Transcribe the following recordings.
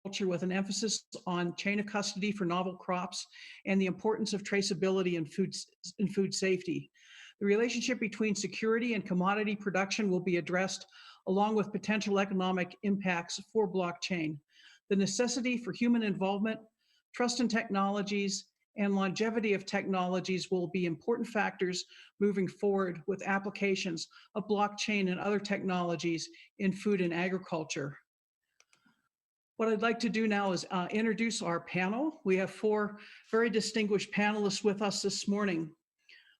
with an emphasis on chain of custody for novel crops and the importance of traceability in food safety. The relationship between security and commodity production will be addressed, along with potential economic impacts for blockchain. The necessity for human involvement, trust in technologies, and longevity of technologies will be important factors moving forward with applications of blockchain and other technologies in food and agriculture. What I'd like to do now is introduce our panel. We have four very distinguished panelists with us this morning.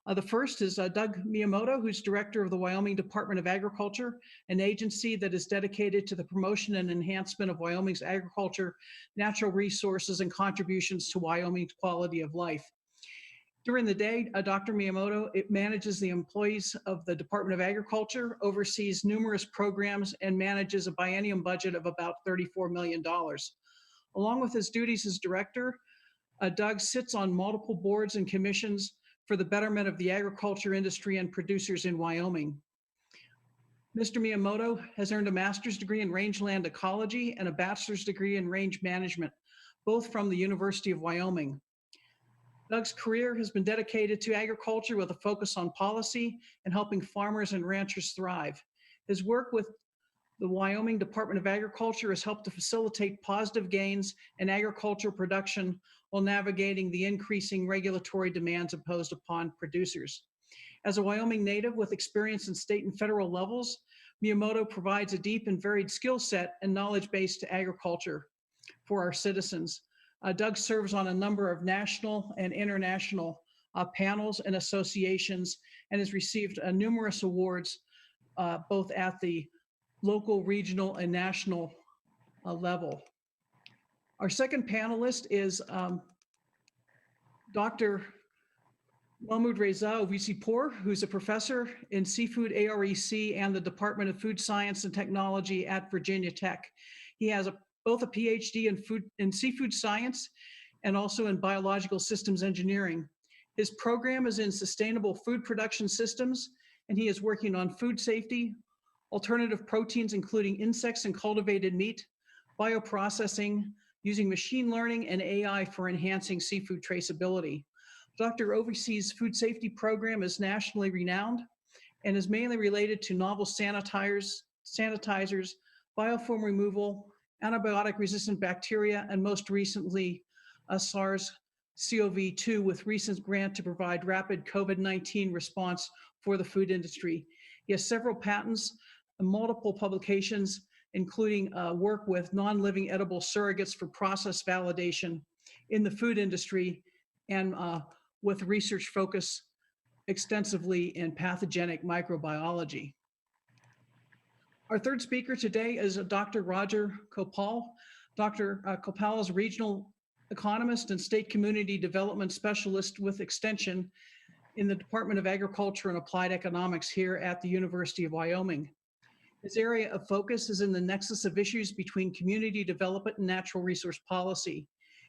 The first is Doug Miyamoto, who's director of the Wyoming Department of Agriculture, an agency that is dedicated to the promotion and enhancement of Wyoming's agriculture, natural resources, and contributions to Wyoming's quality of life. During the day, Dr. Miyamoto manages the employees of the Department of Agriculture, oversees numerous programs, and manages a biennium budget of about $34 million. Along with his duties as director, Doug sits on multiple boards and commissions for the betterment of the agriculture industry and producers in Wyoming. Mr. Miyamoto has earned a master's degree in rangeland ecology and a bachelor's degree in range management, both from the University of Wyoming. Doug's career has been dedicated to agriculture with a focus on policy and helping farmers and ranchers thrive. His work with the Wyoming Department of Agriculture has helped to facilitate positive gains in agricultural production while navigating the increasing regulatory demands imposed upon producers. As a Wyoming native with experience in state and federal levels, Miyamoto provides a deep and varied skill set and knowledge base to agriculture for our citizens. Doug serves on a number of national and international panels and associations and has received numerous awards both at the local, regional, and national level. Our second panelist is Dr. Miyamoto Rhonda Ovissipour, who's a professor in seafood AREC and the Department of Food Science and Technology at Virginia Tech. He has both a PhD in seafood science and also in biological systems engineering. His program is in sustainable food production systems, and he is working on food safety, alternative proteins, including insects and cultivated meat, bioprocessing, using machine learning and AI for enhancing seafood traceability. Dr. Ovissi's food safety program is nationally renowned and is mainly related to novel sanitizers, biofilm removal, antibiotic-resistant bacteria, and most recently, SARS-CoV-2 with recent grant to provide rapid COVID-19 response for the food industry. He has several patents and multiple publications, including work with non-living edible surrogates for process validation in the food industry and with research focus extensively in pathogenic microbiology. Our third speaker today is Dr. Roger Coupal. Dr. Coupal is a regional economist and state community development specialist with extension in the Department of Agriculture and Applied Economics here at the University of Wyoming. His area of focus is in the nexus of issues between community development and natural resource policy.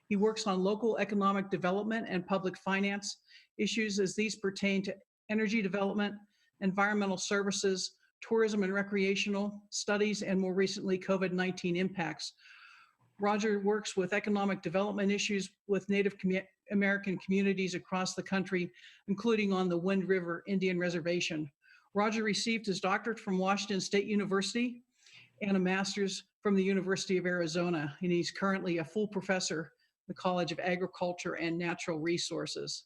He works on local economic development and public finance issues as these pertain to energy development, environmental services, tourism and recreational studies, and more recently, COVID-19 impacts. Roger works with economic development issues with Native American communities across the country, including on the Wind River Indian Reservation. Roger received his doctorate from Washington State University and a master's from the University of Arizona, and he's currently a full professor at the College of Agriculture and Natural Resources.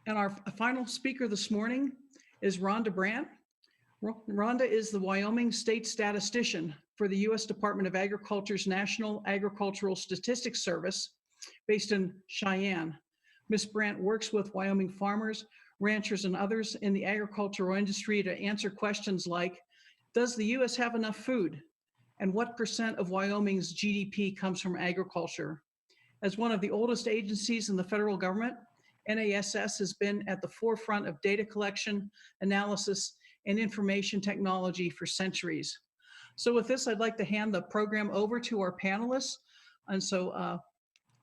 And our final speaker this morning is Rhonda Brandt. Rhonda is the Wyoming State Statistician for the U.S. Department of Agriculture's National Agricultural Statistics Service based in Cheyenne. Ms. Brandt works with Wyoming farmers, ranchers, and others in the agricultural industry to answer questions like, does the U.S. have enough food? And what % of Wyoming's GDP comes from agriculture? As one of the oldest agencies in the federal government, NASS has been at the forefront of data collection, analysis, and information technology for centuries. So with this, I'd like to hand the program over to our panelists. And so,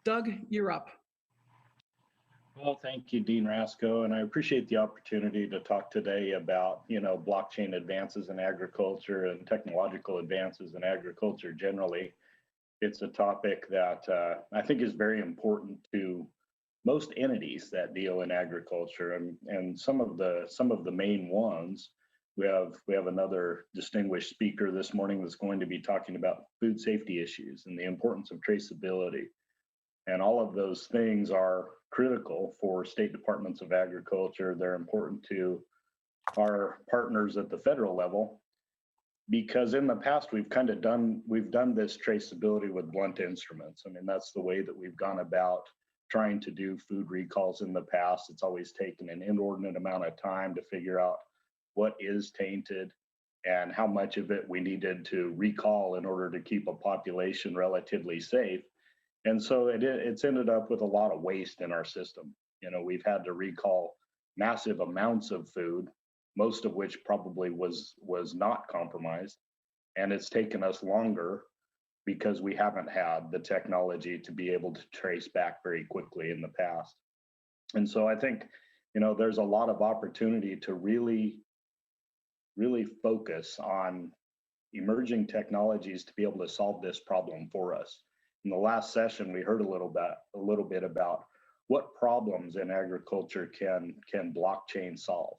Doug, you're up. Well, thank you, Dean Rasco, and I appreciate the opportunity to talk today about, blockchain advances in agriculture and technological advances in agriculture generally. It's a topic that I think is very important to most entities that deal in agriculture, and some of the main ones. We have another distinguished speaker this morning that's going to be talking about food safety issues and the importance of traceability. And all of those things are critical for state departments of agriculture. They're important to our partners at the federal level, because in the past we've done this traceability with blunt instruments. I mean, that's the way that we've gone about trying to do food recalls in the past. It's always taken an inordinate amount of time to figure out what is tainted and how much of it we needed to recall in order to keep a population relatively safe. And so it's ended up with a lot of waste in our system. You know, we've had to recall massive amounts of food, most of which probably was not compromised. And it's taken us longer because we haven't had the technology to be able to trace back very quickly in the past. And so I think, you know, there's a lot of opportunity to really focus on emerging technologies to be able to solve this problem for us. In the last session, we heard a little bit about what problems in agriculture can blockchain solve.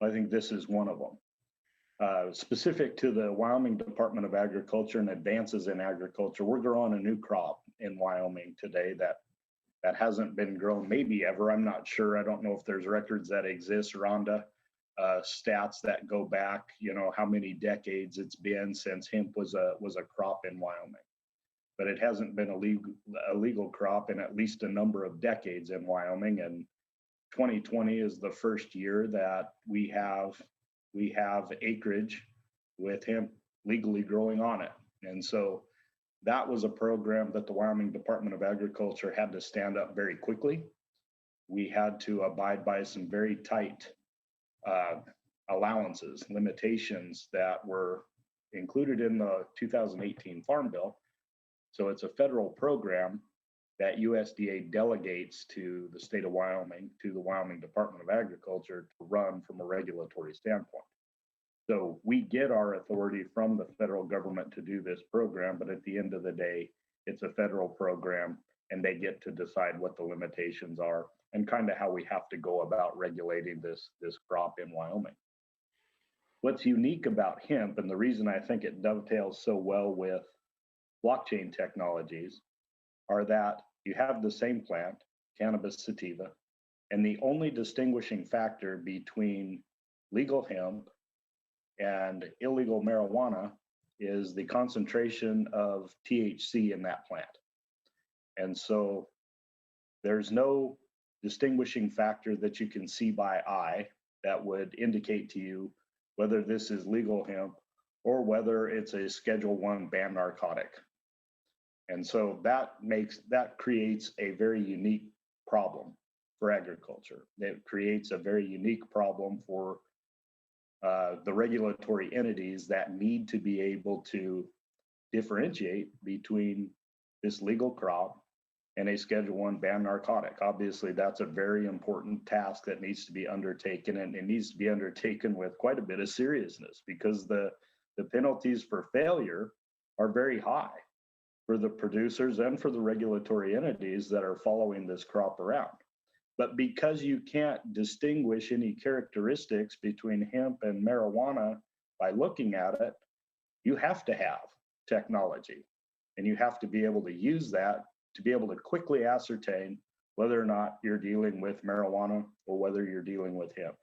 I think this is one of them. Specific to the Wyoming Department of Agriculture and advances in agriculture, we're growing a new crop in Wyoming today that hasn't been grown maybe ever. I'm not sure. I don't know if there's records that exist, Rhonda, stats that go back, you know, how many decades it's been since hemp was a crop in Wyoming. But it hasn't been a legal crop in at least a number of decades in Wyoming. And 2020 is the first year that we have acreage with hemp legally growing on it. And so that was a program that the Wyoming Department of Agriculture had to stand up very quickly. We had to abide by some very tight allowances, limitations that were included in the 2018 Farm Bill. So it's a federal program that USDA delegates to the state of Wyoming, to the Wyoming Department of Agriculture to run from a regulatory standpoint. So we get our authority from the federal government to do this program, but at the end of the day, it's a federal program and they get to decide what the limitations are and kind of how we have to go about regulating this crop in Wyoming. What's unique about hemp, and the reason I think it dovetails so well with blockchain technologies, are that you have the same plant, cannabis sativa, and the only distinguishing factor between legal hemp and illegal marijuana is the concentration of THC in that plant. And so there's no distinguishing factor that you can see by eye that would indicate to you whether this is legal hemp or whether it's a Schedule I banned narcotic. And so that creates a very unique problem for agriculture. It creates a very unique problem for the regulatory entities that need to be able to differentiate between this legal crop and a Schedule I banned narcotic. Obviously, that's a very important task that needs to be undertaken, and it needs to be undertaken with quite a bit of seriousness because the penalties for failure are very high for the producers and for the regulatory entities that are following this crop around. But because you can't distinguish any characteristics between hemp and marijuana by looking at it, you have to have technology and you have to be able to use that to be able to quickly ascertain whether or not you're dealing with marijuana or whether you're dealing with hemp.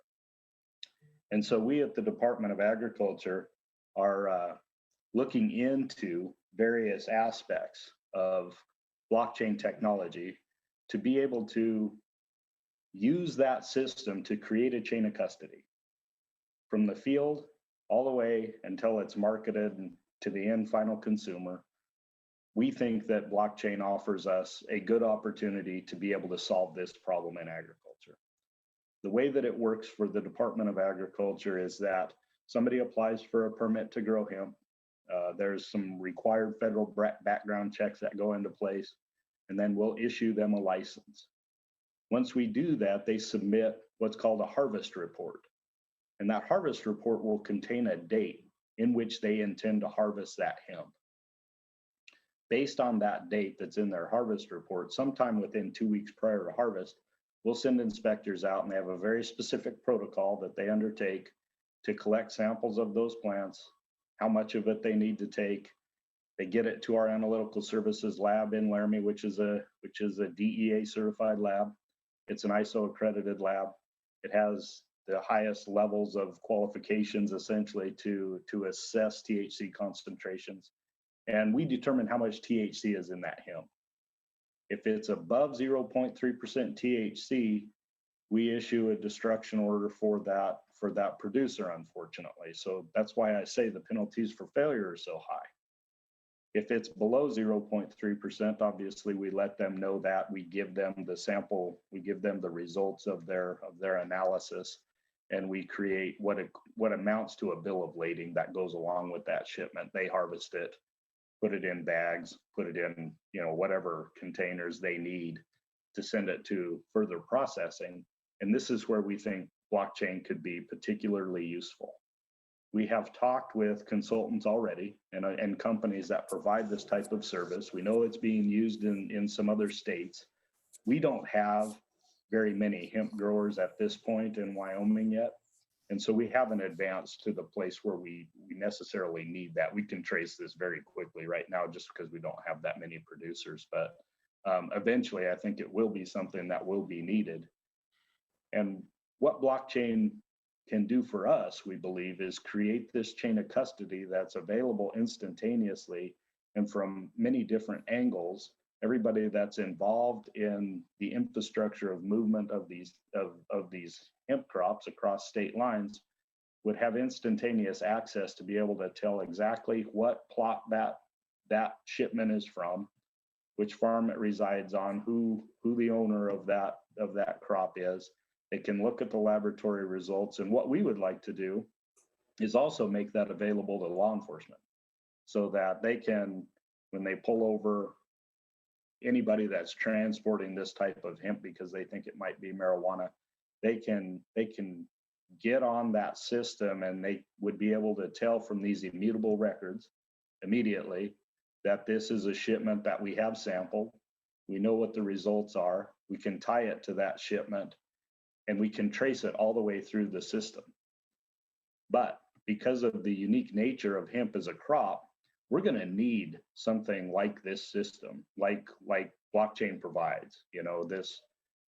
And so we at the Department of Agriculture are looking into various aspects of blockchain technology to be able to use that system to create a chain of custody from the field all the way until it's marketed to the end final consumer. We think that blockchain offers us a good opportunity to be able to solve this problem in agriculture. The way that it works for the Department of Agriculture is that somebody applies for a permit to grow hemp. There's some required federal background checks that go into place, and then we'll issue them a license. Once we do that, they submit what's called a harvest report. And that harvest report will contain a date in which they intend to harvest that hemp. based on that date that's in their harvest report, sometime within 2 weeks prior to harvest, we'll send inspectors out, and they have a very specific protocol that they undertake to collect samples of those plants, how much of it they need to take. They get it to our analytical services lab in Laramie, which is a DEA certified lab. It's an ISO accredited lab. It has the highest levels of qualifications essentially to assess THC concentrations. And we determine how much THC is in that hemp. If it's above 0.3% THC, we issue a destruction order for that producer, unfortunately. So that's why I say the penalties for failure are so high. If it's below 0.3%, obviously we let them know that. We give them the sample, we give them the results of their analysis, and we create what amounts to a bill of lading that goes along with that shipment. They harvest it, put it in bags, put it in, whatever containers they need to send it to further processing. And this is where we think blockchain could be particularly useful. We have talked with consultants already and companies that provide this type of service. We know it's being used in some other states. We don't have very many hemp growers at this point in Wyoming yet. And so we haven't advanced to the place where we necessarily need that. We can trace this very quickly right now just because we don't have that many producers. But eventually, I think it will be something that will be needed. And what blockchain can do for us, we believe, is create this chain of custody that's available instantaneously and from many different angles. Everybody that's involved in the infrastructure of movement of these hemp crops across state lines would have instantaneous access to be able to tell exactly what plot that shipment is from, which farm it resides on, who the owner of that crop is. They can look at the laboratory results, and what we would like to do is also make that available to law enforcement so that they can, when they pull over anybody that's transporting this type of hemp because they think it might be marijuana, they can get on that system, and they would be able to tell from these immutable records immediately that this is a shipment that we have sampled. We know what the results are. We can tie it to that shipment, and we can trace it all the way through the system. But because of the unique nature of hemp as a crop, we're going to need something like this system, like blockchain provides.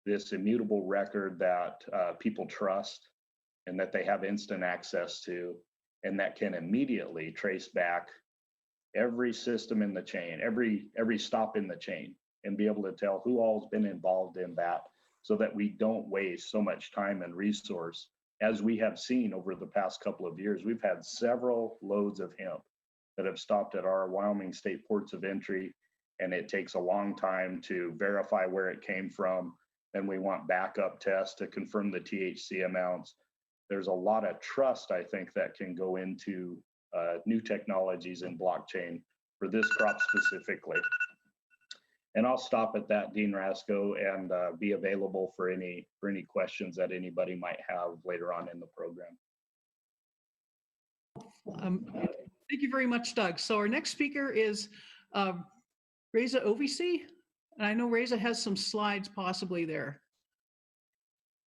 This immutable record that people trust and that they have instant access to, and that can immediately trace back every system in the chain, every stop in the chain, and be able to tell who all's been involved in that, so that we don't waste so much time and resource. As we have seen over the past couple of years, we've had several loads of hemp that have stopped at our Wyoming state ports of entry, and it takes a long time to verify where it came from. Then we want backup tests to confirm the THC amounts. There's a lot of trust, I think, that can go into new technologies in blockchain for this crop specifically. And I'll stop at that, Dean Rasco, and be available for any questions that anybody might have later on in the program. Thank you very much, Doug. So our next speaker is Reza Ovissipour, and I know Reza has some slides possibly there.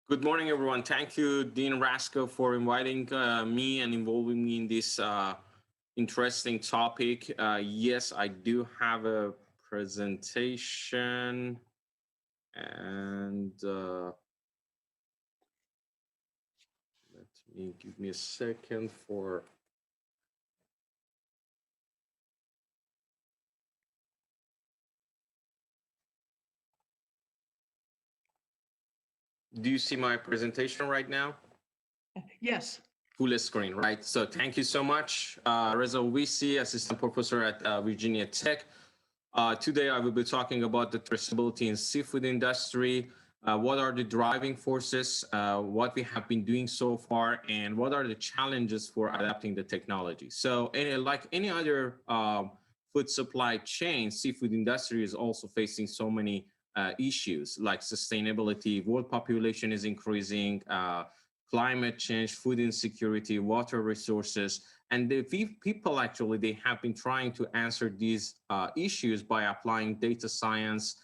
Good morning, everyone. Thank you, Dean Rasco, for inviting me and involving me in this interesting topic. Yes, I do have a presentation, and give me a second for. Do you see my presentation right now? Yes. Full screen, right? So thank you so much. Reza Ovissipour, Assistant Professor at Virginia Tech. Today I will be talking about the traceability in seafood industry. What are the driving forces, what we have been doing so far, and what are the challenges for adapting the technology. So like any other food supply chain, seafood industry is also facing so many issues like sustainability, world population is increasing, climate change, food insecurity, water resources, And the people actually, they have been trying to answer these issues by applying data science,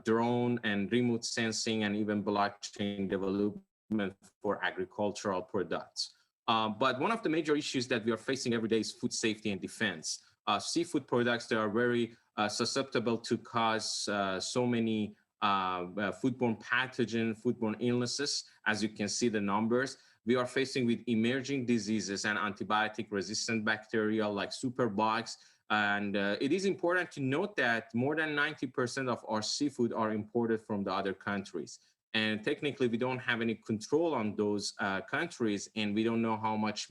drone and remote sensing, and even blockchain development for agricultural products. But one of the major issues that we are facing every day is food safety and defense. Seafood products, they are very susceptible to cause so many foodborne pathogen, foodborne illnesses. As you can see the numbers, we are facing with emerging diseases and antibiotic resistant bacteria like superbugs. And it is important to note that more than 90% of our seafood are imported from the other countries. And technically, we don't have any control on those countries, and we don't know how much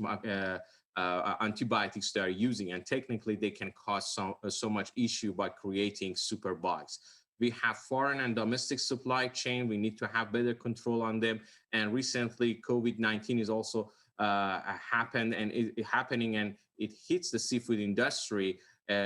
antibiotics they are using. And technically, they can cause so much issue by creating superbugs. We have foreign and domestic supply chain. We need to have better control on them. And recently, COVID-19 is also happening, and it hits the seafood industry,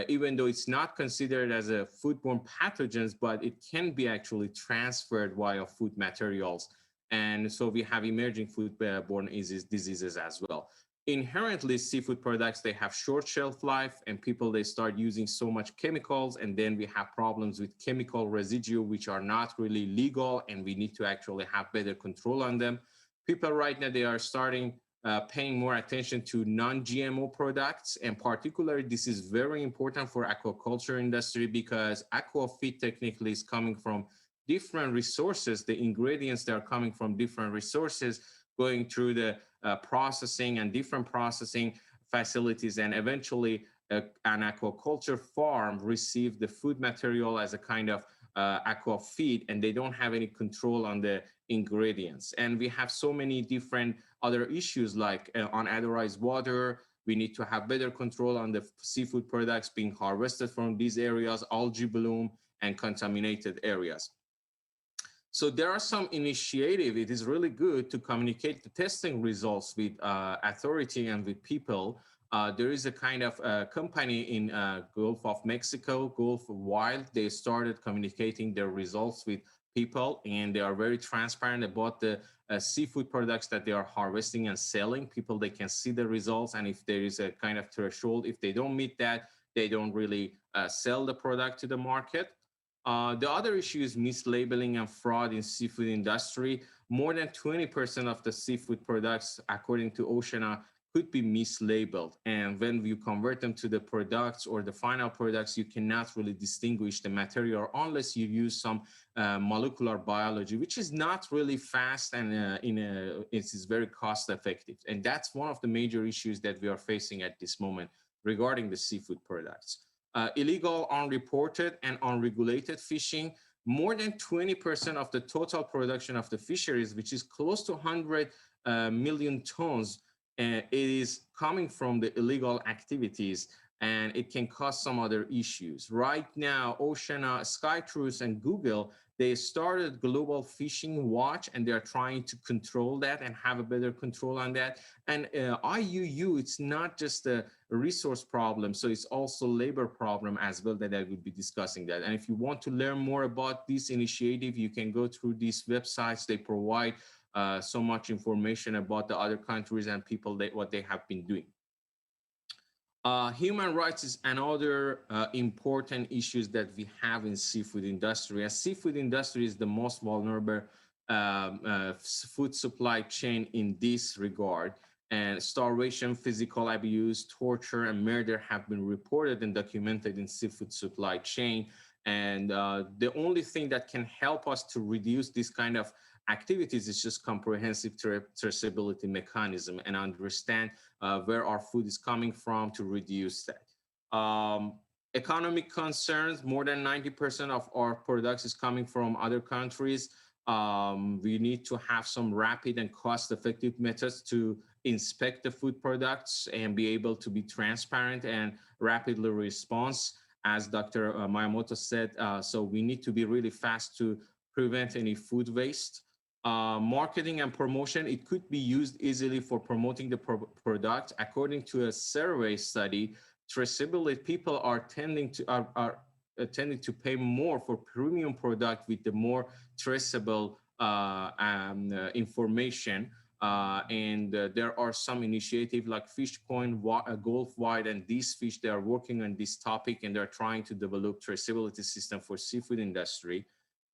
even though it's not considered as a foodborne pathogens, but it can be actually transferred via food materials. And so we have emerging foodborne diseases as well. Inherently, seafood products, they have short shelf life, and people, they start using so much chemicals, and then we have problems with chemical residue, which are not really legal, and we need to actually have better control on them. People right now, they are starting paying more attention to non-GMO products, and particularly this is very important for aquaculture industry, because aquafeed technically is coming from different resources. The ingredients, they are coming from different resources, going through the processing and different processing facilities, and eventually an aquaculture farm receive the food material as a kind of aqua feed, and they don't have any control on the ingredients. And we have so many different other issues like unauthorized water. We need to have better control on the seafood products being harvested from these areas, algae bloom, and contaminated areas. So there are some initiative. It is really good to communicate the testing results with authority and with people. There is a kind of company in Gulf of Mexico, Gulf Wild. They started communicating their results with people, and they are very transparent about the seafood products that they are harvesting and selling. People, they can see the results, and if there is a kind of threshold, if they don't meet that, they don't really sell the product to the market. The other issue is mislabeling and fraud in seafood industry. More than 20% of the seafood products, according to Oceana, could be mislabeled. And when you convert them to the products or the final products, you cannot really distinguish the material unless you use some molecular biology, which is not really fast, and it is very cost effective. And that's one of the major issues that we are facing at this moment regarding the seafood products. Illegal, unreported, and unregulated fishing. More than 20% of the total production of the fisheries, which is close to 100 million tons, it is coming from the illegal activities, and it can cause some other issues. Right now, Oceana, SkyCruise, and Google, they started Global Fishing Watch, and they're trying to control that and have a better control on that. And IUU, it's not just a resource problem, so it's also labor problem as well, that I will be discussing that. And if you want to learn more about this initiative, you can go through these websites. They provide so much information about the other countries and people, what they have been doing. Human rights is another important issues that we have in seafood industry. As seafood industry is the most vulnerable food supply chain in this regard, and starvation, physical abuse, torture, and murder have been reported and documented in seafood supply chain. And the only thing that can help us to reduce this kind of activities is just comprehensive traceability mechanism, and understand where our food is coming from to reduce that. Economic concerns, more than 90% of our products is coming from other countries. We need to have some rapid and cost-effective methods to inspect the food products and be able to be transparent and rapidly respond, as Dr. Miyamoto said. So we need to be really fast to prevent any food waste. Marketing and promotion, it could be used easily for promoting the product. According to a survey study, traceability, people are tending to pay more for premium product with the more traceable information. There are some initiatives like Fishcoin, Gulf Wide, and these fish, they are working on this topic, and they're trying to develop traceability system for seafood industry.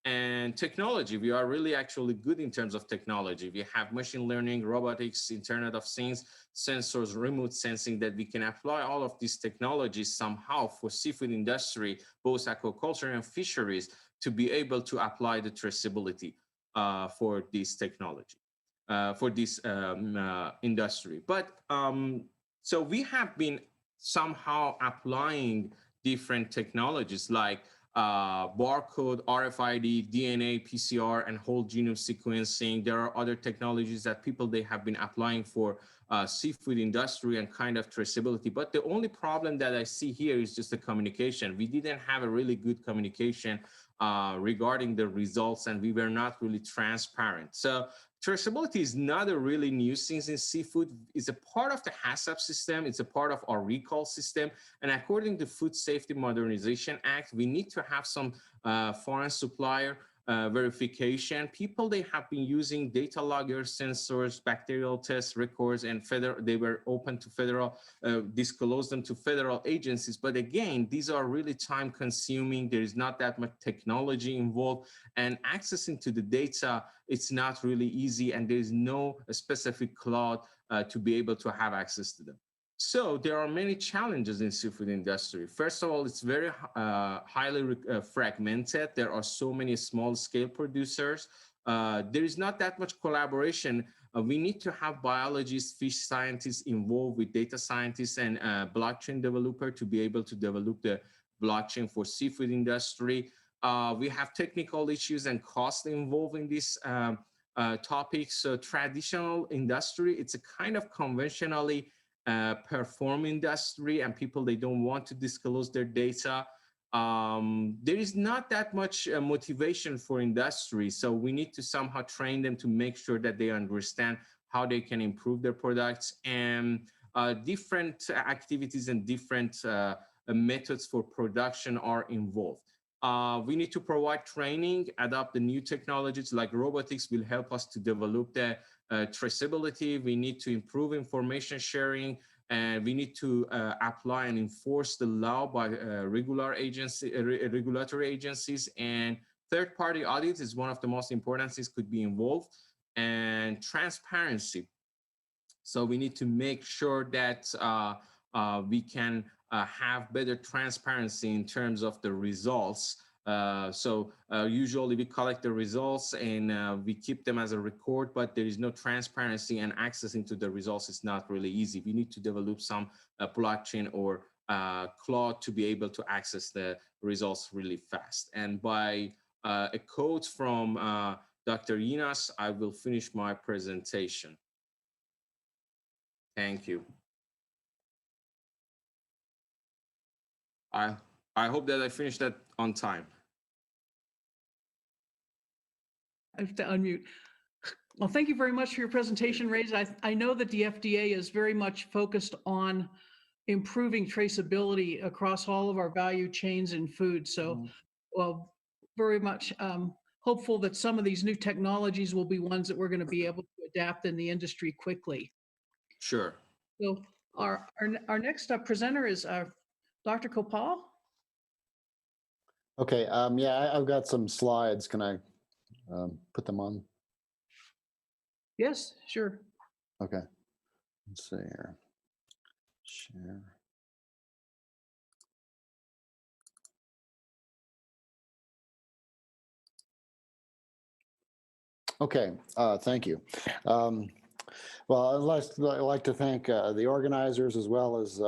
And technology, we are really actually good in terms of technology. We have machine learning, robotics, Internet of Things, sensors, remote sensing, that we can apply all of these technologies somehow for seafood industry, both aquaculture and fisheries, to be able to apply the traceability for this technology, for this industry. But so we have been somehow applying different technologies like barcode, RFID, DNA, PCR, and whole genome sequencing. There are other technologies that people, they have been applying for seafood industry and kind of traceability. But the only problem that I see here is just the communication. We didn't have a really good communication regarding the results, and we were not really transparent. So traceability is not a really new thing in seafood. It's a part of the HACCP system. It's a part of our recall system. And according to Food Safety Modernization Act, we need to have some foreign supplier verification. People, they have been using data loggers, sensors, bacterial test records, and they were open to federal, disclose them to federal agencies. But again, these are really time consuming. There is not that much technology involved, and accessing to the data, it's not really easy, and there is no specific cloud to be able to have access to them. So there are many challenges in seafood industry. First of all, it's very highly fragmented. There are so many small scale producers. There is not that much collaboration. We need to have biologists, fish scientists involved with data scientists and blockchain developer to be able to develop the blockchain for seafood industry. We have technical issues and cost involved in this topic. So traditional industry, it's a kind of conventionally perform industry, and people, they don't want to disclose their data. There is not that much motivation for industry, so we need to somehow train them to make sure that they understand how they can improve their products, and different activities and different methods for production are involved. We need to provide training, adopt the new technologies like robotics will help us to develop the traceability. We need to improve information sharing, and we need to apply and enforce the law by regulatory agencies. And third-party audits is one of the most important things could be involved, and transparency. So we need to make sure that we can have better transparency in terms of the results. Usually we collect the results and we keep them as a record, but there is no transparency, and accessing to the results is not really easy. We need to develop some blockchain or cloud to be able to access the results really fast. And by a quote from Dr. Yinas, I will finish my presentation. Thank you. I hope that I finished that on time. I have to unmute. Well, thank you very much for your presentation, Reza. I know that the FDA is very much focused on improving traceability across all of our value chains in food. So, well, very much hopeful that some of these new technologies will be ones that we're going to be able to adapt in the industry quickly. Sure. So our next presenter is Dr. Coupal. Okay, yeah, I've got some slides. Can I put them on? Yes, sure. Okay, let's see here. Share. Okay, thank you. Well, I'd like to thank the organizers as well as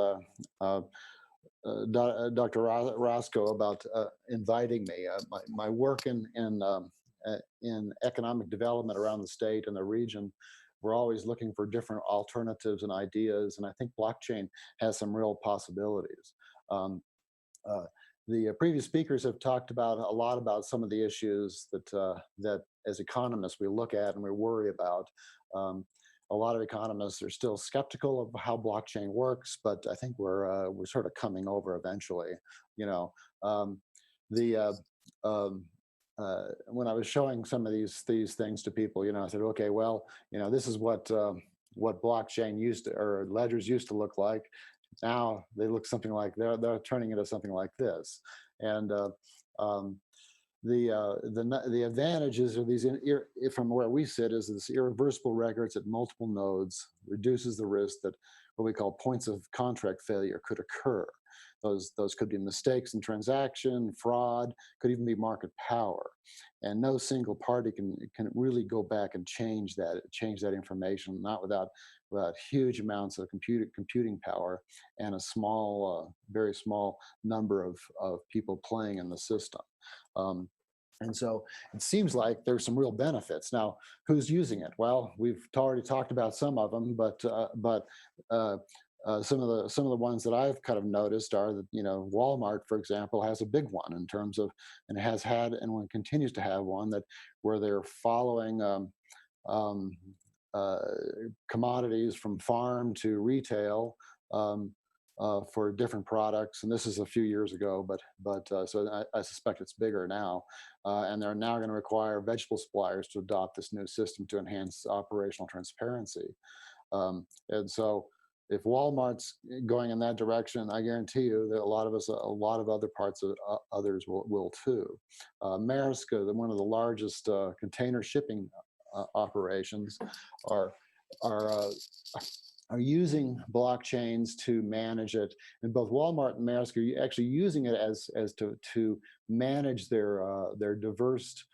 Dr. Rasco about inviting me. My work in economic development around the state and the region, we're always looking for different alternatives and ideas, and I think blockchain has some real possibilities. The previous speakers have talked about a lot about some of the issues that as economists we look at and we worry about. A lot of economists are still skeptical of how blockchain works, but I think we're sort of coming over eventually. You know, when I was showing some of these things to people, I said, okay, well, this is what blockchain used to, or ledgers used to look like. Now they look something like they're turning into something like this, and the advantages are these from where we sit is this irreversible records at multiple nodes reduces the risk that what we call points of contract failure could occur. Those could be mistakes in transaction, fraud, could even be market power, and no single party can really go back and change that information, not without huge amounts of computing power and a very small number of people playing in the system. And so it seems like there's some real benefits. Now, who's using it? Well, we've already talked about some of them, but some of the ones that I've kind of noticed are that Walmart, for example, has a big one in terms of, and has had and continues to have one where they're following commodities from farm to retail. For different products, and this is a few years ago, but so I suspect it's bigger now, and they're now going to require vegetable suppliers to adopt this new system to enhance operational transparency. And so, if Walmart's going in that direction, I guarantee you that a lot of other parts of others will too. Maersk, one of the largest container shipping operations, are using blockchains to manage it, and both Walmart and Maersk are actually using it as to manage their diverse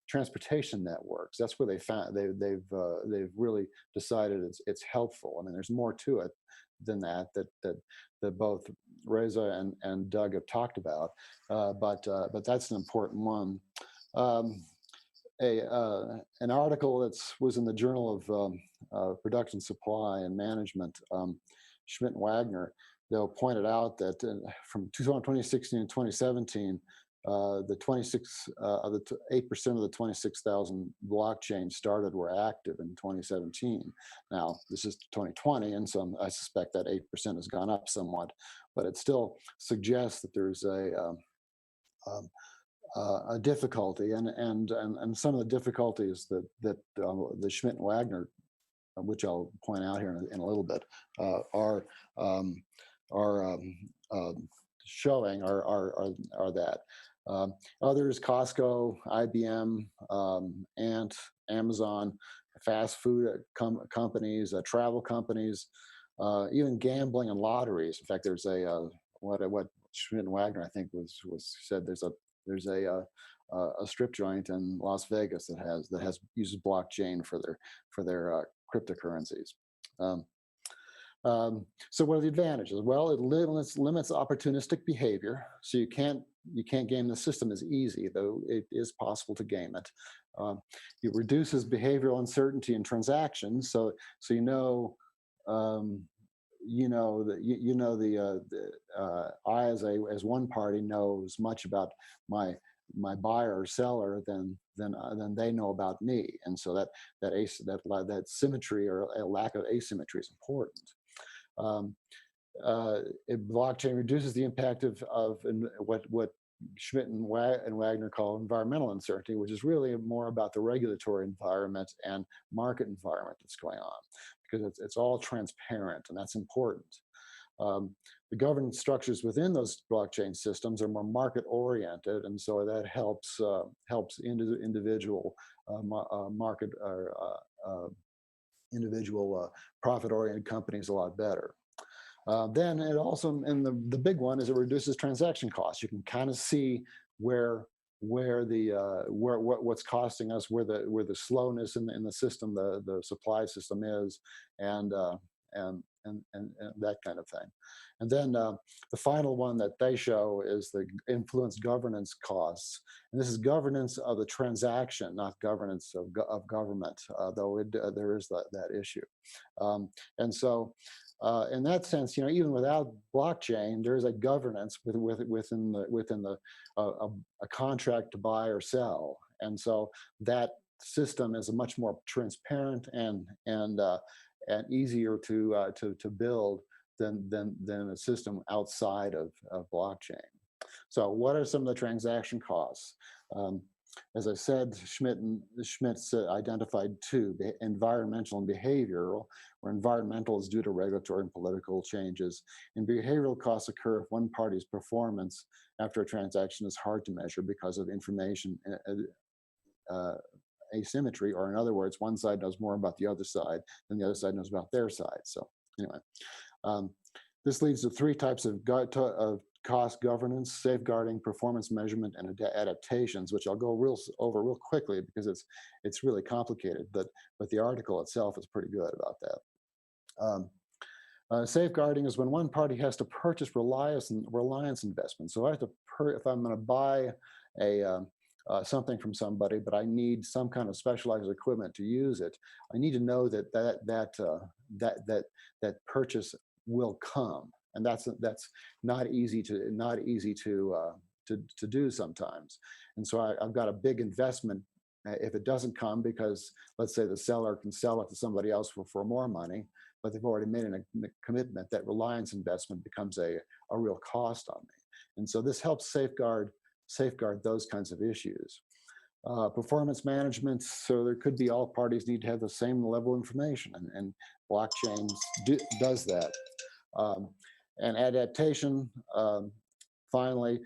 transportation networks. That's where they've really decided it's helpful. I mean, there's more to it than that both Reza and Doug have talked about, but that's an important one. An article that was in the Journal of Production Supply and Management, Schmidt and Wagner, they'll pointed out that from 2016 and 2017, the 8% of the 26,000 blockchains started were active in 2017. Now this is 2020, and so I suspect that 8% has gone up somewhat, but it still suggests that there's a difficulty, and some of the difficulties that the Schmidt and Wagner, which I'll point out here in a little bit, are showing are that others, Costco, IBM, Ant, Amazon, fast food companies, travel companies, even gambling and lotteries. In fact, there's what Schmidt and Wagner, I think, was said. There's a strip joint in Las Vegas that uses blockchain for their cryptocurrencies. So what are the advantages? Well, it limits opportunistic behavior. So you can't game the system as easy, though it is possible to game it. It reduces behavioral uncertainty in transactions. So I as one party know as much about my buyer or seller than they know about me, and so that symmetry or a lack of asymmetry is important. Blockchain reduces the impact of what Schmidt and Wagner call environmental uncertainty, which is really more about the regulatory environment and market environment that's going on, because it's all transparent, and that's important. The governance structures within those blockchain systems are more market oriented, and so that helps individual market or individual profit oriented companies a lot better. Then it also, and the big one is, it reduces transaction costs. You can kind of see what's costing us, where the slowness in the system, the supply system is, and that kind of thing. And then the final one that they show is the influence governance costs, and this is governance of the transaction, not governance of government, though there is that issue. And so in that sense, even without blockchain, there is a governance within a contract to buy or sell, and so that system is a much more transparent and easier to build than a system outside of blockchain. So what are some of the transaction costs? As I said, Schmitz identified two: environmental and behavioral, where environmental is due to regulatory and political changes, and behavioral costs occur if one party's performance after a transaction is hard to measure because of information asymmetry, or in other words, one side knows more about the other side than the other side knows about their side. So anyway, this leads to three types of cost governance: safeguarding, performance measurement, and adaptations, which I'll go over real quickly because it's really complicated, but the article itself is pretty good about that. Safeguarding is when one party has to purchase reliance investment. So if I'm going to buy something from somebody, but I need some kind of specialized equipment to use it, I need to know that purchase will come, and that's not easy to do sometimes. And so I've got a big investment if it doesn't come, because let's say the seller can sell it to somebody else for more money, but they've already made a commitment. That reliance investment becomes a real cost on me. And so this helps safeguard those kinds of issues. Performance management, so there could be all parties need to have the same level of information, and blockchain does that. And adaptation, finally,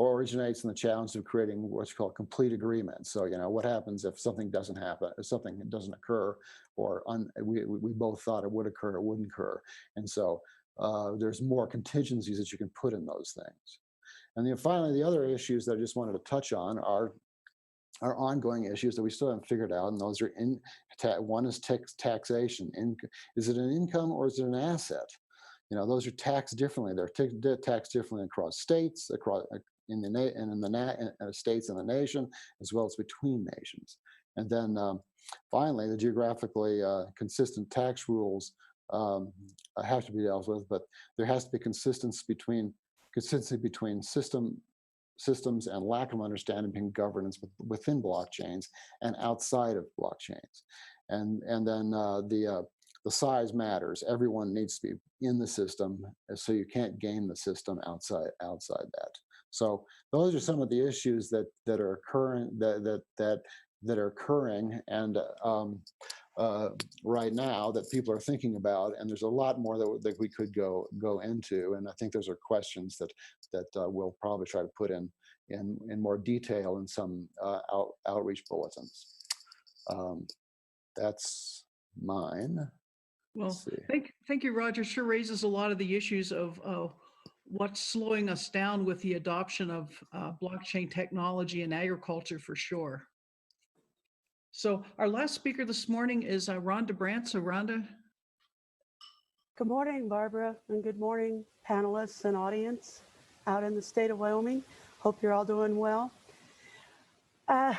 originates in the challenge of creating what's called complete agreements. So, what happens if something doesn't happen, if something doesn't occur, or we both thought it would occur, it wouldn't occur. And so there's more contingencies that you can put in those things. And then finally, the other issues that I just wanted to touch on are ongoing issues that we still haven't figured out, and those are one is taxation. Is it an income or is it an asset? Those are taxed differently. They're taxed differently across states, in the states and the nation, as well as between nations. And then finally, the geographically consistent tax rules have to be dealt with, but there has to be consistency between systems and lack of understanding and governance within blockchains and outside of blockchains. And then the size matters. Everyone needs to be in the system, so you can't game the system outside that. So those are some of the issues that are occurring that are occurring and right now that people are thinking about, and there's a lot more that we could go into, and I think those are questions that we'll probably try to put in more detail in some outreach bulletins. That's mine. Well, thank you, Roger. Sure raises a lot of the issues of what's slowing us down with the adoption of blockchain technology in agriculture, for sure. So our last speaker this morning is Rhonda Brandt. So Rhonda. Good morning, Barbara, and good morning, panelists and audience out in the state of Wyoming. Hope you're all doing well. The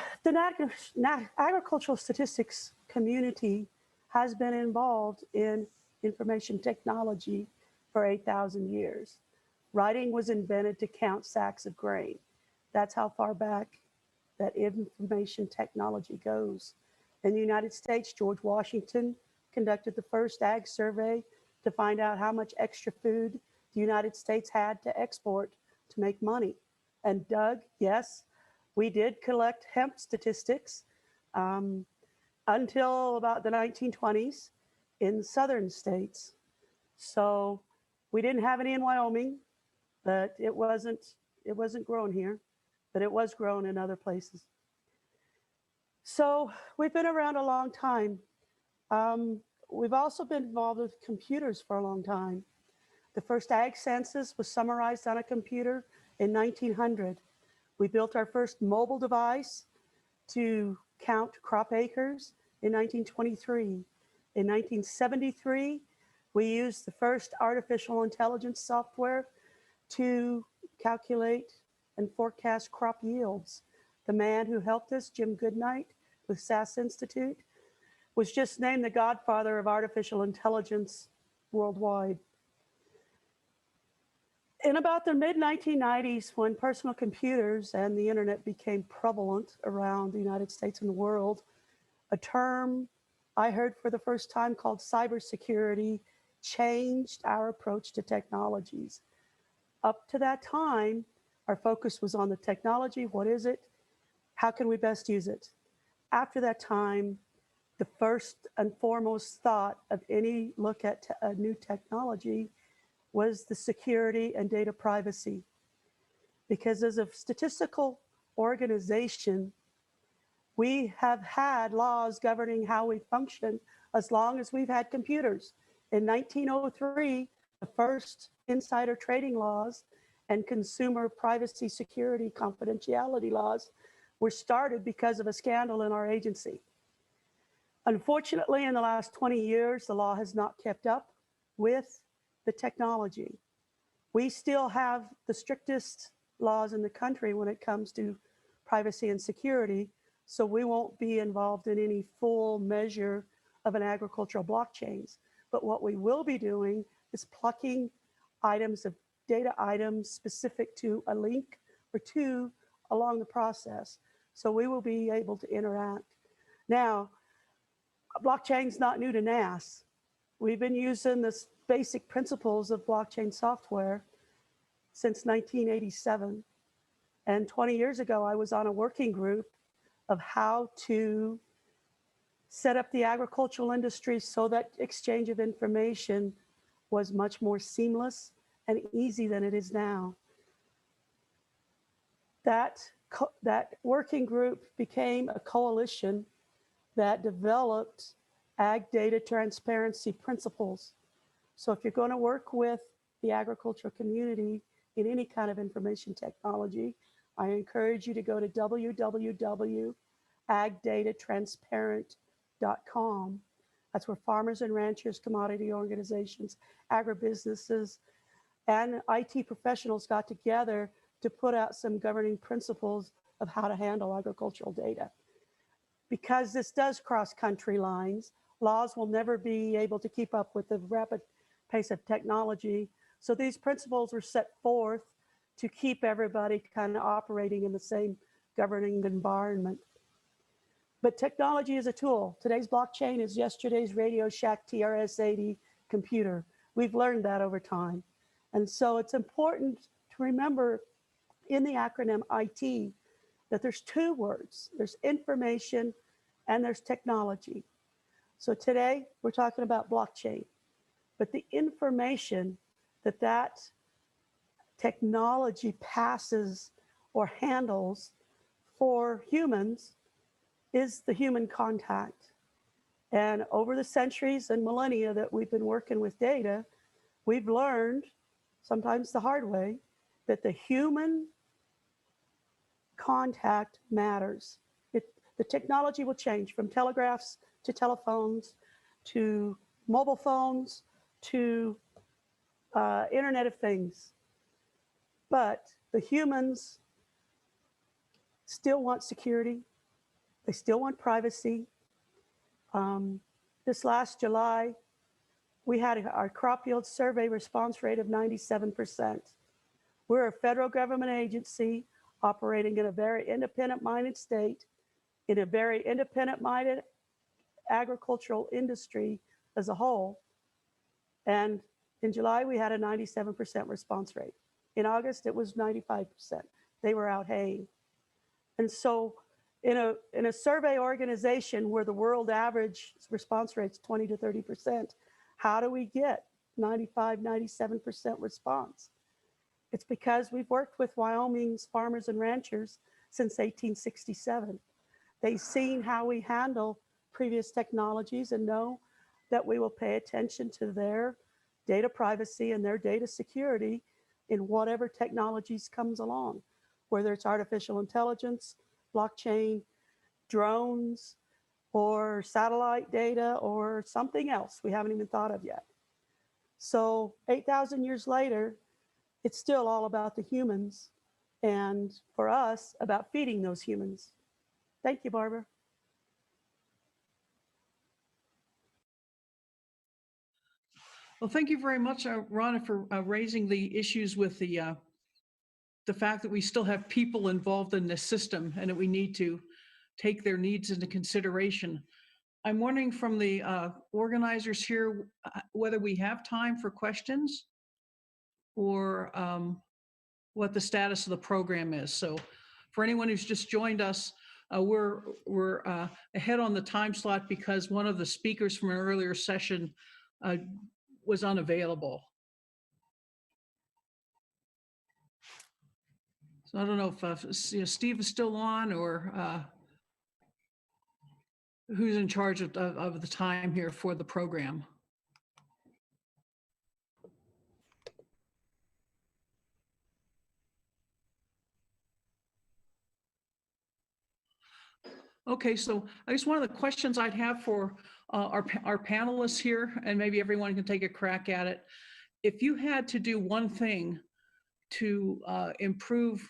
agricultural statistics community has been involved in information technology for 8,000 years. Writing was invented to count sacks of grain. That's how far back that information technology goes. In the United States, George Washington conducted the first ag survey to find out how much extra food the United States had to export to make money. And Doug, yes, we did collect hemp statistics until about the 1920s in southern states. So we didn't have any in Wyoming, but it wasn't grown here, but it was grown in other places. So we've been around a long time. We've also been involved with computers for a long time. The first ag census was summarized on a computer in 1900. We built our first mobile device to count crop acres in 1923. In 1973, we used the first artificial intelligence software to calculate and forecast crop yields. The man who helped us, Jim Goodnight with SAS Institute, was just named the godfather of artificial intelligence worldwide. In about the mid-1990s, when personal computers and the internet became prevalent around the United States and the world, a term I heard for the first time called cybersecurity changed our approach to technologies. Up to that time, Our focus was on the technology. What is it? How can we best use it? After that time, the first and foremost thought of any look at a new technology was the security and data privacy. Because as a statistical organization, we have had laws governing how we function as long as we've had computers. In 1903, the first insider trading laws and consumer privacy, security, confidentiality laws were started because of a scandal in our agency. Unfortunately, in the last 20 years, the law has not kept up with the technology. We still have the strictest laws in the country when it comes to privacy and security, so we won't be involved in any full measure of an agricultural blockchains. But what we will be doing is plucking items of data items specific to a link or two along the process. So we will be able to interact. Now, blockchain's not new to NAS. We've been using the basic principles of blockchain software since 1987. And 20 years ago, I was on a working group of how to set up the agricultural industry so that exchange of information was much more seamless and easy than it is now. That working group became a coalition that developed ag data transparency principles. So if you're going to work with the agricultural community in any kind of information technology, I encourage you to go to www.agdatatransparent.com. That's where farmers and ranchers, commodity organizations, agribusinesses, and IT professionals got together to put out some governing principles of how to handle agricultural data. Because this does cross country lines, laws will never be able to keep up with the rapid pace of technology. So these principles were set forth to keep everybody kind of operating in the same governing environment. But technology is a tool. Today's blockchain is yesterday's Radio Shack TRS-80 computer. We've learned that over time. And so it's important to remember in the acronym IT that there's two words. There's information and there's technology. So today we're talking about blockchain, but the information that that technology passes or handles for humans is the human contact. And over the centuries and millennia that we've been working with data, we've learned, sometimes the hard way, that the human contact matters. The technology will change from telegraphs to telephones to mobile phones to Internet of Things. But the humans still want security. They still want privacy. This last July, we had our crop yield survey response rate of 97%. We're a federal government agency operating in a very independent-minded state, in a very independent-minded agricultural industry as a whole. And in July, we had a 97% response rate. In August, it was 95%. They were out haying. And so in a survey organization where the world average response rate's 20 to 30%, how do we get 95, 97% response? It's because we've worked with Wyoming's farmers and ranchers since 1867. They've seen how we handle previous technologies and know that we will pay attention to their data privacy and their data security in whatever technologies comes along, whether it's artificial intelligence, blockchain, drones, or satellite data, or something else we haven't even thought of yet. So 8,000 years later, it's still all about the humans, and for us, about feeding those humans. Thank you, Barbara. Well, thank you very much, Rhonda, for raising the issues with the fact that we still have people involved in this system and that we need to take their needs into consideration. I'm wondering from the organizers here whether we have time for questions or what the status of the program is. So for anyone who's just joined us, we're ahead on the time slot because one of the speakers from an earlier session was unavailable. So I don't know if Steve is still on or who's in charge of the time here for the program. Okay, so I guess one of the questions I'd have for our panelists here, and maybe everyone can take a crack at it. If you had to do one thing to improve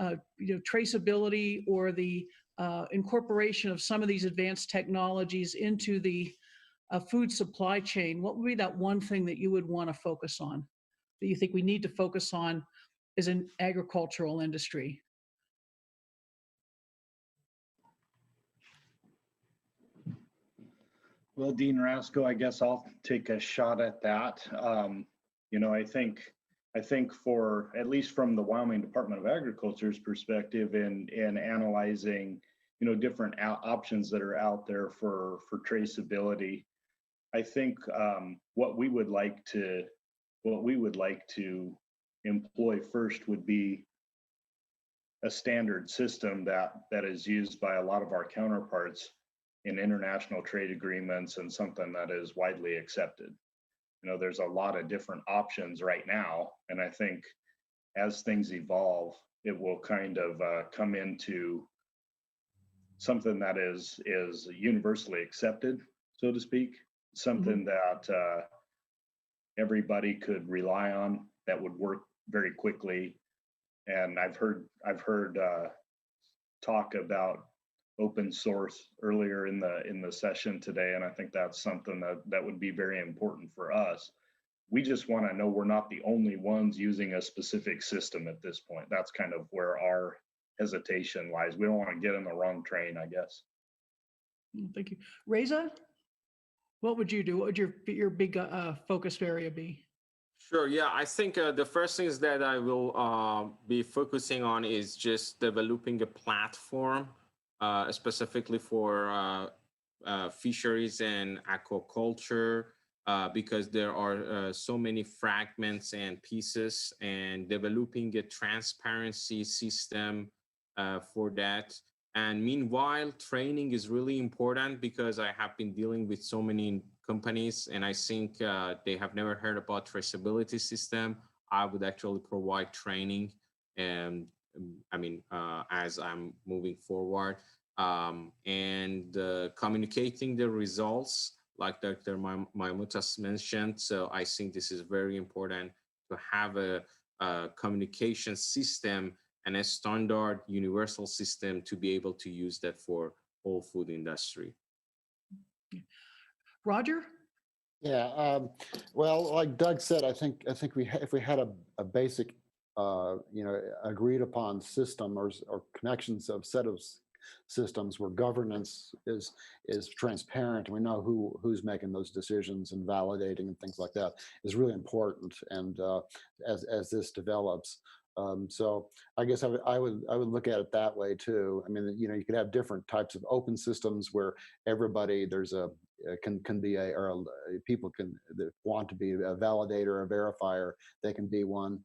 traceability or the incorporation of some of these advanced technologies into the food supply chain, what would be that one thing that you would want to focus on, that you think we need to focus on as an agricultural industry? Well, Dean Rasco, I guess I'll take a shot at that. I think for, at least from the Wyoming Department of Agriculture's perspective in analyzing, different options that are out there for traceability, I think what we would like to employ first would be a standard system that is used by a lot of our counterparts in international trade agreements and something that is widely accepted. There's a lot of different options right now, and I think as things evolve, it will kind of come into something that is universally accepted, so to speak, something that everybody could rely on, that would work very quickly. And I've heard talk about open source earlier in the session today, and I think that's something that would be very important for us. We just want to know we're not the only ones using a specific system at this point. That's kind of where our hesitation lies. We don't want to get in the wrong train, I guess. Thank you. Reza, what would you do? What would your big focus area be? Sure. Yeah, I think the first things that I will be focusing on is just developing a platform specifically for fisheries and aquaculture, because there are so many fragments and pieces, and developing a transparency system for that. And meanwhile, training is really important, because I have been dealing with so many companies, and I think they have never heard about traceability system. I would actually provide training, and as I'm moving forward, and communicating the results, like Dr. Miyamoto mentioned. So I think this is very important to have a communication system and a standard universal system to be able to use that for whole food industry. Roger? Yeah, well, like Doug said, I think if we had a basic, agreed upon system or connections of set of systems where governance is transparent, and we know who's making those decisions and validating and things like that, is really important. And as this develops. So I guess I would look at it that way too. I mean, you could have different types of open systems where everybody can be people that want to be a validator, a verifier, they can be one,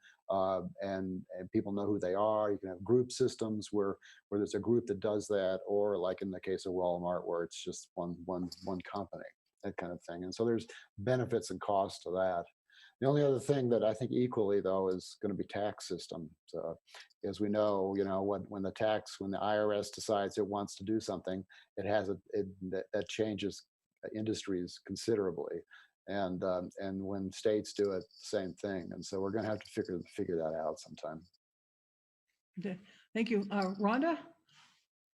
and people know who they are. You can have group systems where there's a group that does that, or like in the case of Walmart, where it's just one company, that kind of thing. And so there's benefits and costs to that. The only other thing that I think equally, though, is going to be tax systems. As we know, when the IRS decides it wants to do something, that changes industries considerably, and when states do it, same thing. And so we're going to have to figure that out sometime. Okay, thank you, Rhonda.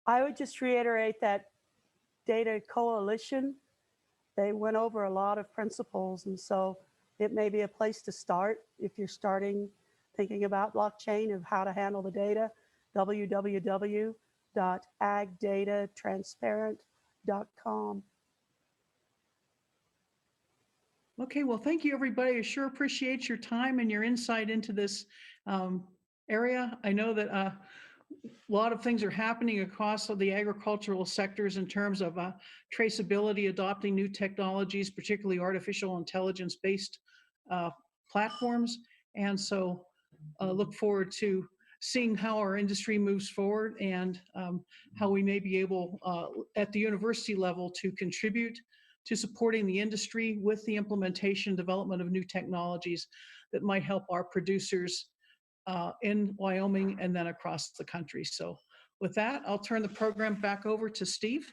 I would just reiterate that data coalition, they went over a lot of principles, and so it may be a place to start if you're thinking about blockchain, of how to handle the data. www.agdatatransparent.com. Okay, well, thank you, everybody. I sure appreciate your time and your insight into this area. I know that a lot of things are happening across the agricultural sectors in terms of traceability, adopting new technologies, particularly artificial intelligence-based platforms. And so look forward to seeing how our industry moves forward and how we may be able at the university level to contribute to supporting the industry with the implementation and development of new technologies that might help our producers in Wyoming and then across the country. So with that, I'll turn the program back over to Steve.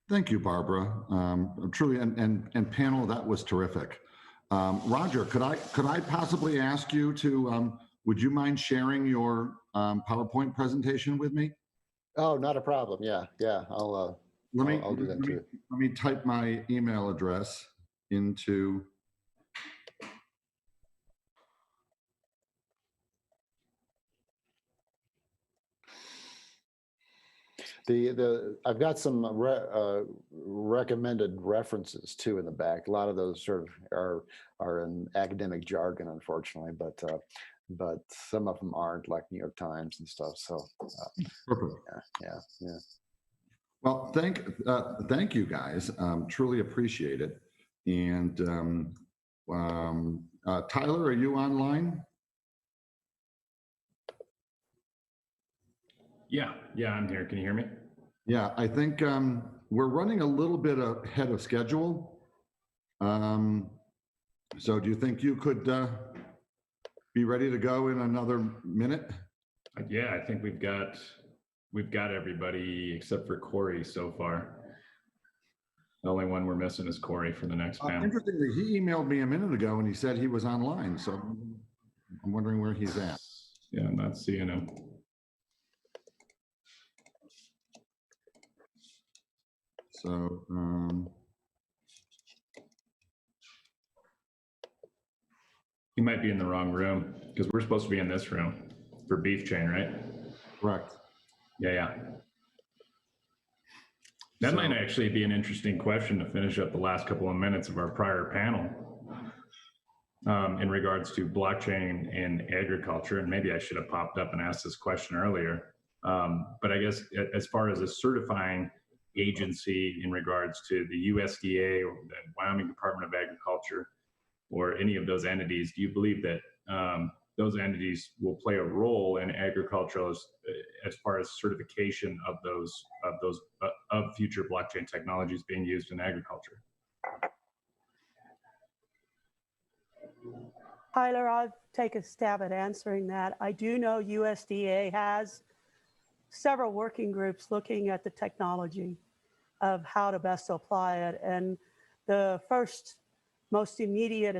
Thank you, Barbara. Truly, and panel, that was terrific. Roger, could I possibly ask you to, would you mind sharing your PowerPoint presentation with me? Oh, not a problem. Yeah, I'll do that too. Let me type my email address into. I've got some recommended references too in the back. A lot of those sort of are in academic jargon, unfortunately, but some of them aren't, like New York Times and stuff. So Perfect. Yeah. Well, thank you guys. Truly appreciate it. And Tyler, are you online? Yeah, I'm here. Can you hear me? Yeah, I think we're running a little bit ahead of schedule. So do you think you could be ready to go in another minute? Yeah, I think we've got everybody except for Corey so far. The only one we're missing is Corey for the next panel. Interestingly, he emailed me a minute ago and he said he was online. So I'm wondering where he's at. Yeah, I'm not seeing him. So, He might be in the wrong room because we're supposed to be in this room for beef chain, right? correct. Yeah. That might actually be an interesting question to finish up the last couple of minutes of our prior panel in regards to blockchain and agriculture. And maybe I should have popped up and asked this question earlier. But I guess as far as a certifying agency in regards to the USDA or the Wyoming Department of Agriculture or any of those entities, do you believe that those entities will play a role in agriculture as far as certification of of future blockchain technologies being used in agriculture? Tyler, I'll take a stab at answering that. I do know USDA has several working groups looking at the technology of how to best apply it. And the first most immediate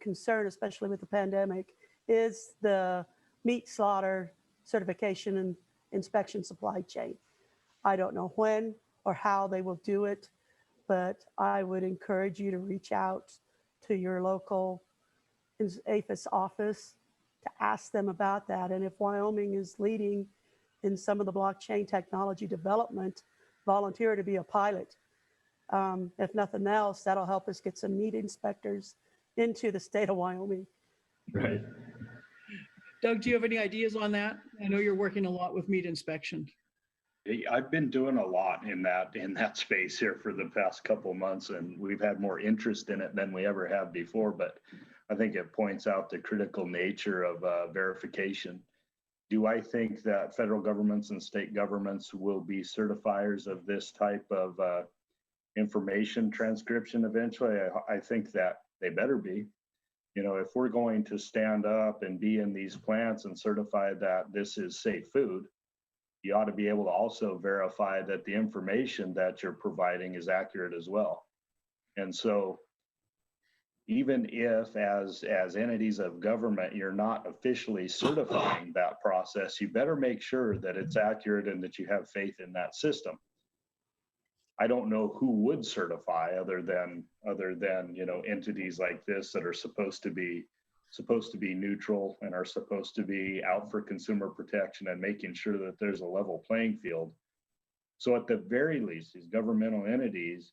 concern, especially with the pandemic, is the meat slaughter certification and inspection supply chain. I don't know when or how they will do it, but I would encourage you to reach out to your local APHIS office to ask them about that. And if Wyoming is leading in some of the blockchain technology development, volunteer to be a pilot. If nothing else, that'll help us get some meat inspectors into the state of Wyoming. Right. Doug, do you have any ideas on that? I know you're working a lot with meat inspection. I've been doing a lot in that space here for the past couple of months, and we've had more interest in it than we ever have before. But I think it points out the critical nature of verification. Do I think that federal governments and state governments will be certifiers of this type of information transcription eventually? I think that they better be. You know, if we're going to stand up and be in these plants and certify that this is safe food, you ought to be able to also verify that the information that you're providing is accurate as well. And so even if as entities of government, you're not officially certifying that process, you better make sure that it's accurate and that you have faith in that system. I don't know who would certify other than entities like this that are supposed to be neutral and are supposed to be out for consumer protection and making sure that there's a level playing field. So at the very least, these governmental entities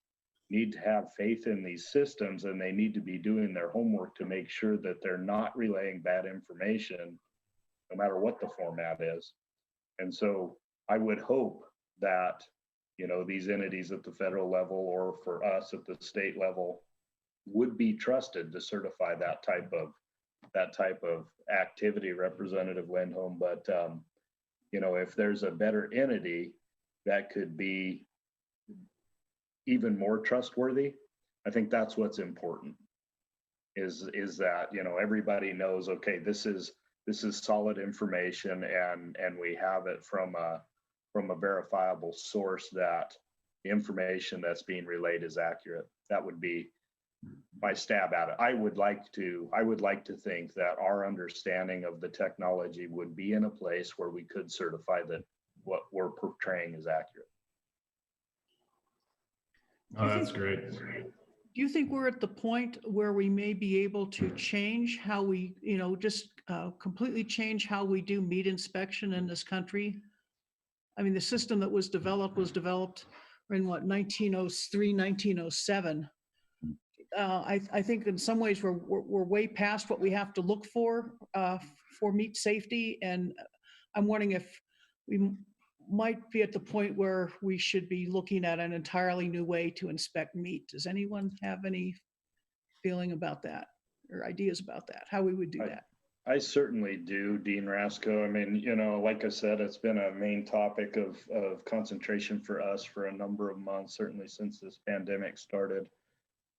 need to have faith in these systems, and they need to be doing their homework to make sure that they're not relaying bad information, no matter what the format is. And so I would hope that, you know, these entities at the federal level, or for us at the state level, would be trusted to certify that type of activity, Representative Lindholm. But you know, if there's a better entity that could be even more trustworthy, I think that's what's important. Is that, you know, everybody knows, okay, this is solid information, and we have it from a verifiable source, that the information that's being relayed is accurate. That would be my stab at it. I would like to think that our understanding of the technology would be in a place where we could certify that what we're portraying is accurate. Oh, that's great. Do you think we're at the point where we may be able to change how we, you know, just completely change how we do meat inspection in this country? I mean, the system that was developed in what, 1903, 1907. I think in some ways we're way past what we have to look for meat safety, and I'm wondering if we might be at the point where we should be looking at an entirely new way to inspect meat. Does anyone have any feeling about that or ideas about that? How we would do that? I certainly do, Dean Rasco. I mean, you know, like I said, it's been a main topic of concentration for us for a number of months, certainly since this pandemic started.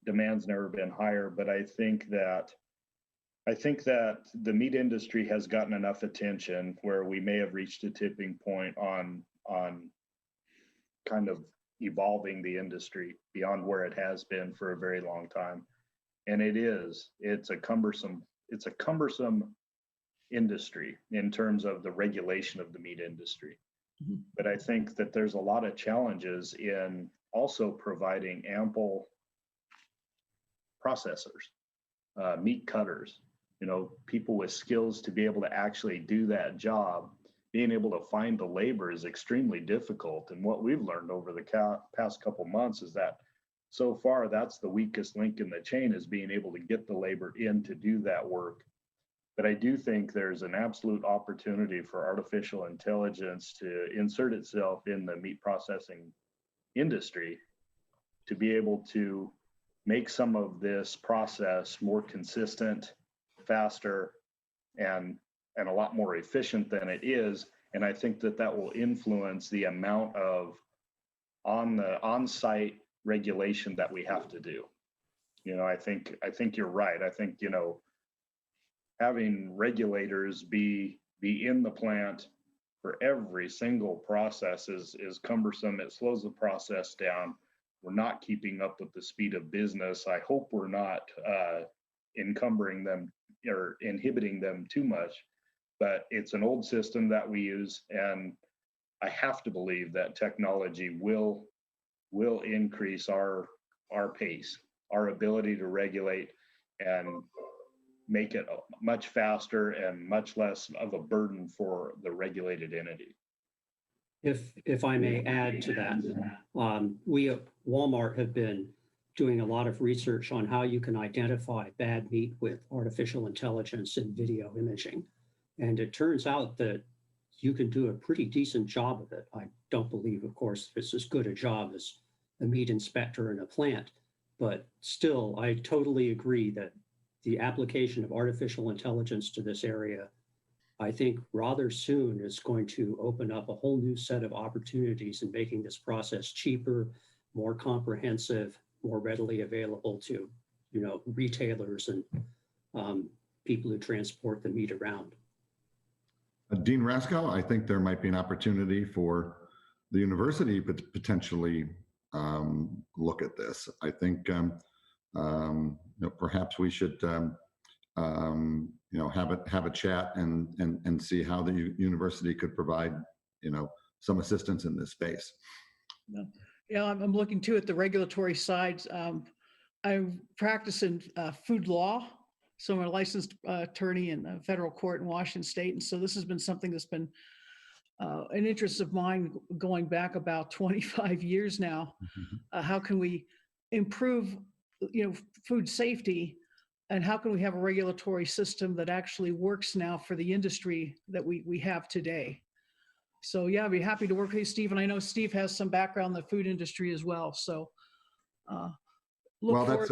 Demand's never been higher, but I think that the meat industry has gotten enough attention where we may have reached a tipping point on kind of evolving the industry beyond where it has been for a very long time. And it's a cumbersome industry in terms of the regulation of the meat industry. Mm-hmm. But I think that there's a lot of challenges in also providing ample processors, meat cutters, you know, people with skills to be able to actually do that job. Being able to find the labor is extremely difficult. And what we've learned over the past couple months is that so far, that's the weakest link in the chain, is being able to get the labor in to do that work. But I do think there's an absolute opportunity for artificial intelligence to insert itself in the meat processing industry to be able to make some of this process more consistent, faster, and a lot more efficient than it is. And I think that will influence the amount of on-site regulation that we have to do. You know, I think you're right. I think, you know, having regulators be in the plant for every single process is cumbersome. It slows the process down. We're not keeping up with the speed of business. I hope we're not encumbering them or inhibiting them too much, but it's an old system that we use, and I have to believe that technology will increase our pace, our ability to regulate, and make it much faster and much less of a burden for the regulated entity. If I may add to that, we at Walmart have been doing a lot of research on how you can identify bad meat with artificial intelligence and video imaging. And it turns out that you can do a pretty decent job of it. I don't believe, of course, it's as good a job as a meat inspector in a plant, but still, I totally agree that the application of artificial intelligence to this area, I think rather soon is going to open up a whole new set of opportunities in making this process cheaper, more comprehensive, more readily available to, you know, retailers and people who transport the meat around. Dean Rasco, I think there might be an opportunity for the university to potentially look at this. I think you know, perhaps we should you know, have a chat and see how the university could provide, you know, some assistance in this space. Yeah, I'm looking too at the regulatory sides. I practice in food law, so I'm a licensed attorney in the federal court in Washington State, and so this has been something that's been an interest of mine going back about 25 years now. How can we improve, food safety, and how can we have a regulatory system that actually works now for the industry that we have today? So yeah, I'd be happy to work with you, Steve. And I know Steve has some background in the food industry as well. So Well, that's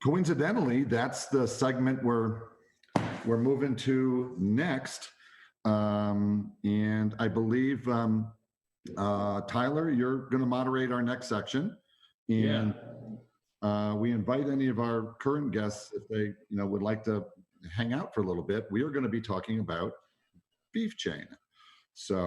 coincidentally, that's the segment we're moving to next. And I believe, Tyler, you're going to moderate our next section. And we invite any of our current guests, if they would like to hang out for a little bit. We are going to be talking about beef chain. So